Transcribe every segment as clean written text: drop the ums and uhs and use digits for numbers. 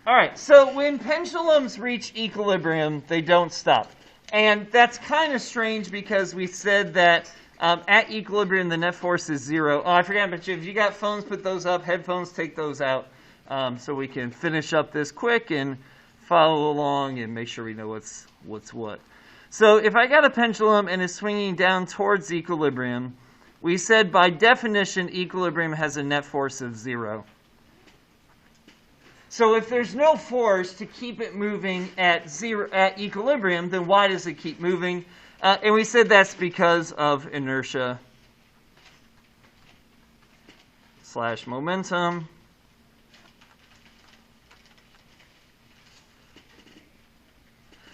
All right, so when pendulums reach equilibrium, they don't stop. And that's kind of strange because we said that at equilibrium, the net force is 0. Oh, I forgot about you. If you got phones, put those up. Headphones, take those out so we can finish up this quick and follow along and make sure we know what's what. So if I got a pendulum and it's swinging down towards equilibrium, we said by definition, equilibrium has a net force of 0. So if there's no force to keep it moving at equilibrium, then why does it keep moving? And we said that's because of inertia / momentum.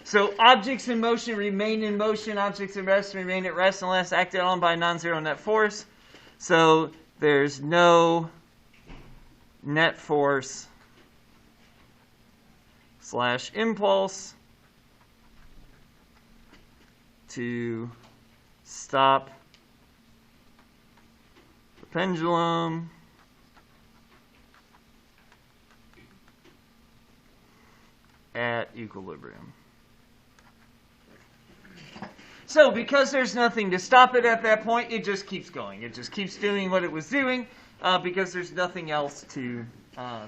So objects in motion remain in motion. Objects at rest remain at rest unless acted on by a non-zero net force. So there's no net force / impulse to stop the pendulum at equilibrium. So because there's nothing to stop it at that point, it just keeps going. It just keeps doing what it was doing because there's nothing else to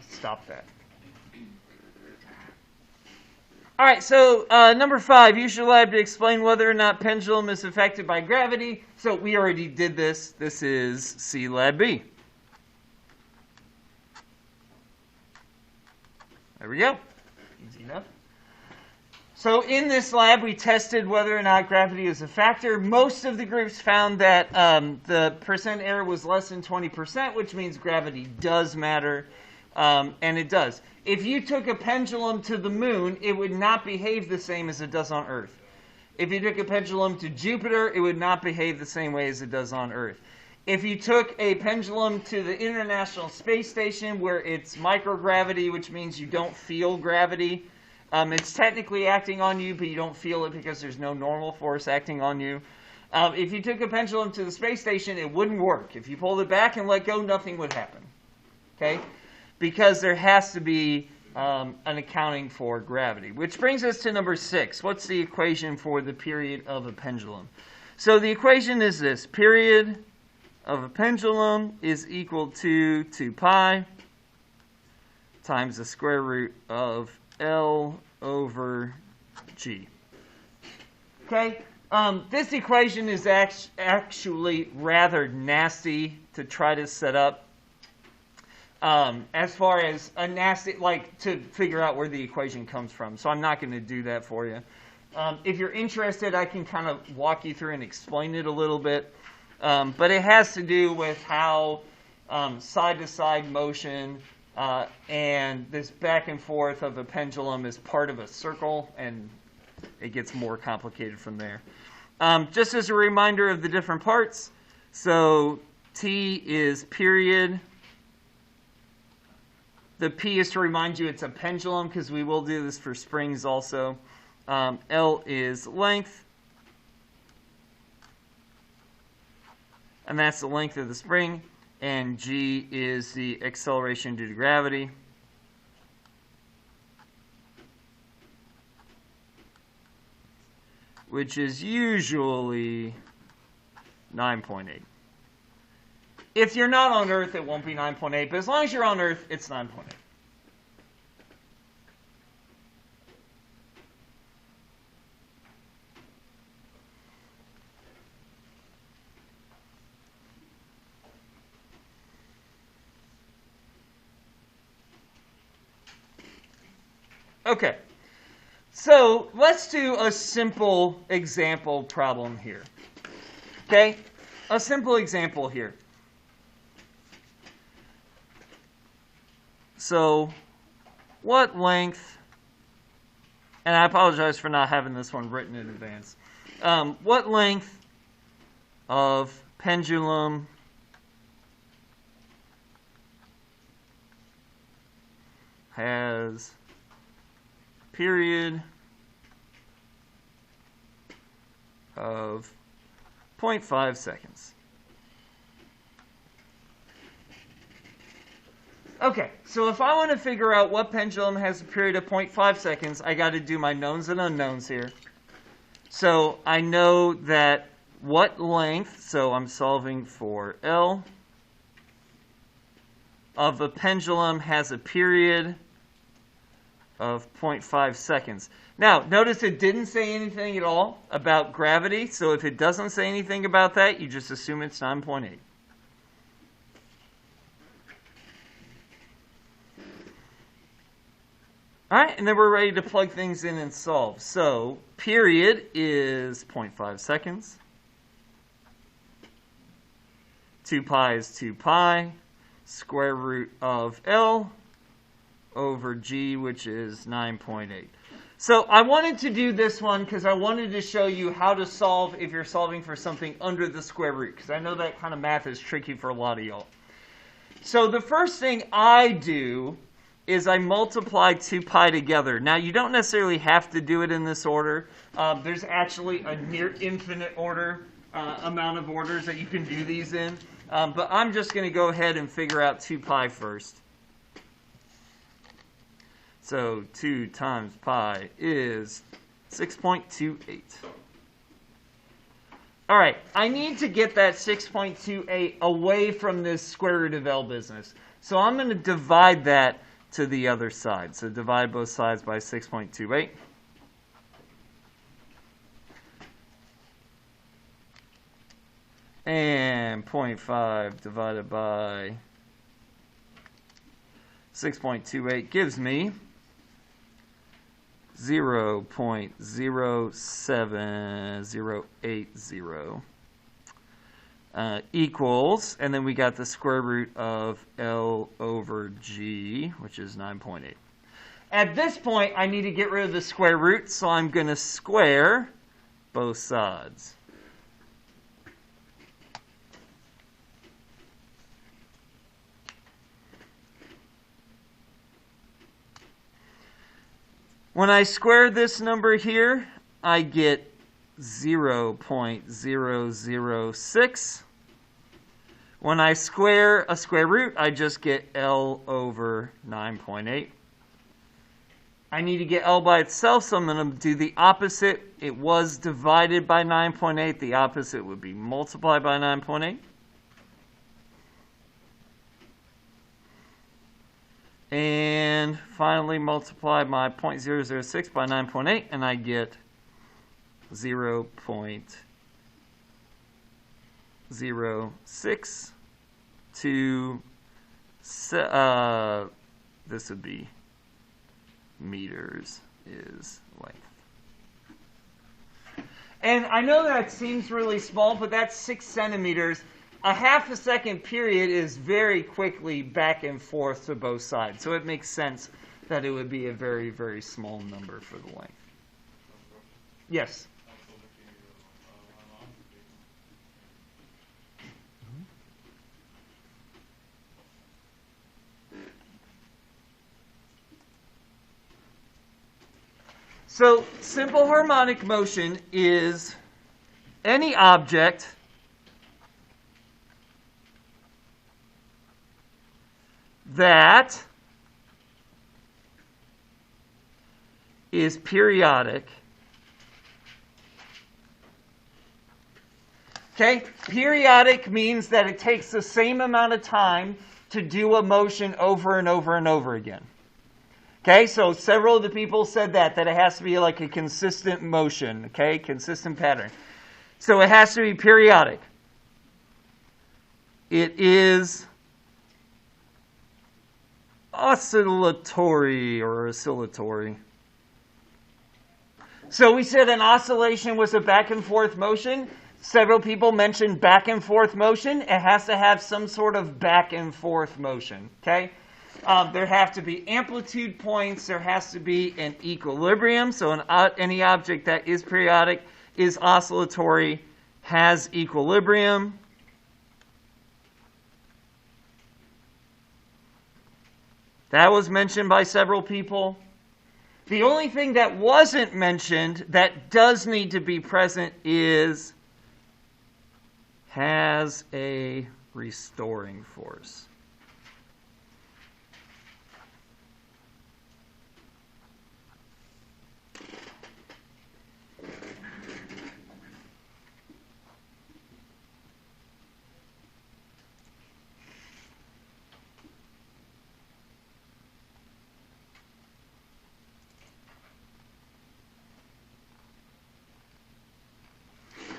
stop that. All right, so number 5, use your lab to explain whether or not pendulum is affected by gravity. So we already did this. This is C Lab B. There we go. Easy enough. So in this lab, we tested whether or not gravity is a factor. Most of the groups found that the percent error was less than 20%, which means gravity does matter, and it does. If you took a pendulum to the moon, it would not behave the same as it does on Earth. If you took a pendulum to Jupiter, it would not behave the same way as it does on Earth. If you took a pendulum to the International Space Station, where it's microgravity, which means you don't feel gravity, it's technically acting on you, but you don't feel it because there's no normal force acting on you. If you took a pendulum to the space station, it wouldn't work. If you pulled it back and let go, nothing would happen. Okay? Because there has to be an accounting for gravity. Which brings us to number 6. What's the equation for the period of a pendulum? So the equation is this. Period of a pendulum is equal to 2 pi times the square root of L over G. Okay? This equation is actually rather nasty to try to set up. As far as a nasty, like to figure out where the equation comes from. So I'm not going to do that for you. If you're interested, I can kind of walk you through and explain it a little bit. But it has to do with how side-to-side motion and this back and forth of a pendulum is part of a circle, and it gets more complicated from there. Just as a reminder of the different parts, so T is period. The P is to remind you it's a pendulum, because we will do this for springs also. L is length. And that's the length of the spring. And G is the acceleration due to gravity. Which is usually 9.8. If you're not on Earth, it won't be 9.8, but as long as you're on Earth, it's 9.8. Okay, so let's do a simple example problem here. Okay, a simple example here. So, what length, and I apologize for not having this one written in advance. What length of pendulum has period of 0.5 seconds? Okay, so if I want to figure out what pendulum has a period of 0.5 seconds, I got to do my knowns and unknowns here. So I know that what length, so I'm solving for L, of a pendulum has a period of 0.5 seconds. Now, notice it didn't say anything at all about gravity, so if it doesn't say anything about that, you just assume it's 9.8. All right, and then we're ready to plug things in and solve. So, period is 0.5 seconds. 2 pi is 2 pi. Square root of L over G, which is 9.8. So I wanted to do this one because I wanted to show you how to solve if you're solving for something under the square root, because I know that kind of math is tricky for a lot of y'all. So the first thing I do is I multiply 2 pi together. Now, you don't necessarily have to do it in this order. There's actually a near infinite amount of orders that you can do these in. But I'm just going to go ahead and figure out 2 pi first. So 2 times pi is 6.28. All right, I need to get that 6.28 away from this square root of L business. So I'm going to divide that to the other side. So divide both sides by 6.28. And 0.5 divided by 6.28 gives me 0.07080 equals, and then we got the square root of L over G, which is 9.8. At this point, I need to get rid of the square root, so I'm going to square both sides. When I square this number here, I get 0.006. When I square a square root, I just get L over 9.8. I need to get L by itself, so I'm going to do the opposite. It was divided by 9.8. The opposite would be multiplied by 9.8. And finally multiply my 0.006 by 9.8, and I get 0.062. This would be meters is length. And I know that seems really small, but that's 6 centimeters. A half a second period is very quickly back and forth to both sides. So it makes sense that it would be a very, very small number for the length. Yes? So simple harmonic motion is any object that is periodic. Okay? Periodic means that it takes the same amount of time to do a motion over and over and over again. Okay? So several of the people said that it has to be like a consistent motion, okay? Consistent pattern. So it has to be periodic. It is oscillatory or oscillatory. So we said an oscillation was a back and forth motion. Several people mentioned back and forth motion. It has to have some sort of back and forth motion. Okay? There have to be amplitude points. There has to be an equilibrium. So any object that is periodic, is oscillatory, has equilibrium. That was mentioned by several people. The only thing that wasn't mentioned that does need to be present is has a restoring force.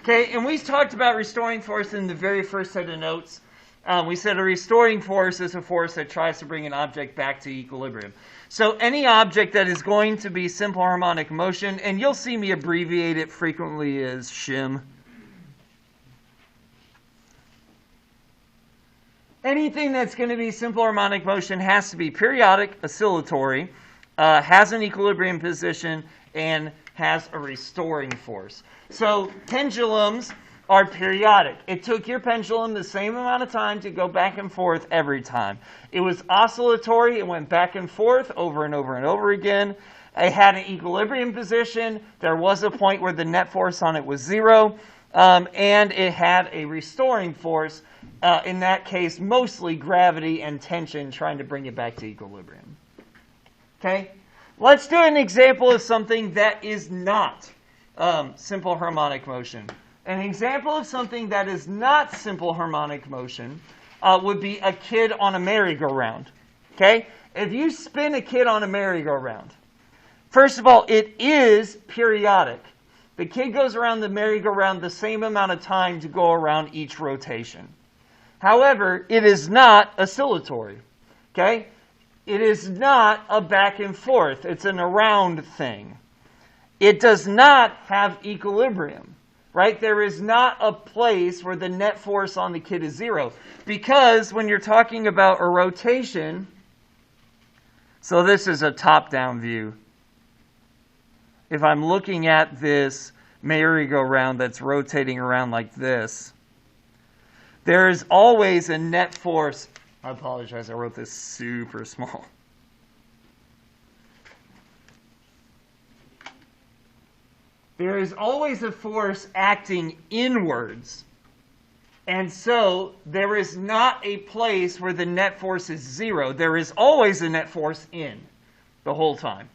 Okay, and we talked about restoring force in the very first set of notes. We said a restoring force is a force that tries to bring an object back to equilibrium. So any object that is going to be simple harmonic motion, and you'll see me abbreviate it frequently as SHIM. Anything that's going to be simple harmonic motion has to be periodic, oscillatory, has an equilibrium position, and has a restoring force. So pendulums are periodic. It took your pendulum the same amount of time to go back and forth every time. It was oscillatory. It went back and forth over and over and over again. It had an equilibrium position. There was a point where the net force on it was 0. And it had a restoring force, in that case, mostly gravity and tension trying to bring it back to equilibrium. Okay? Let's do an example of something that is not simple harmonic motion. An example of something that is not simple harmonic motion would be a kid on a merry-go-round. Okay? If you spin a kid on a merry-go-round, first of all, it is periodic. The kid goes around the merry-go-round the same amount of time to go around each rotation. However, it is not oscillatory. Okay? It is not a back and forth. It's an around thing. It does not have equilibrium. Right? There is not a place where the net force on the kid is 0. Because when you're talking about a rotation, so this is a top-down view. If I'm looking at this merry-go-round that's rotating around like this, there is always a net force. I apologize, I wrote this super small. There is always a force acting inwards. And so there is not a place where the net force is 0. There is always a net force in the whole time.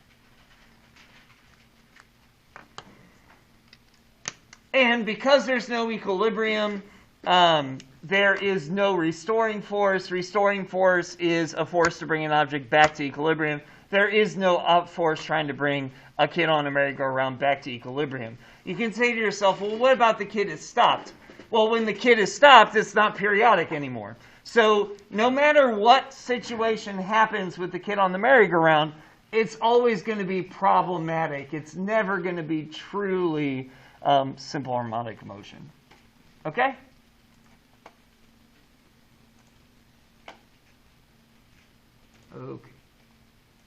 And because there's no equilibrium, there is no restoring force. Restoring force is a force to bring an object back to equilibrium. There is no up force trying to bring a kid on a merry-go-round back to equilibrium. You can say to yourself, well, what about the kid is stopped? Well, when the kid is stopped, it's not periodic anymore. So no matter what situation happens with the kid on the merry-go-round, it's always going to be problematic. It's never going to be truly simple harmonic motion. Okay?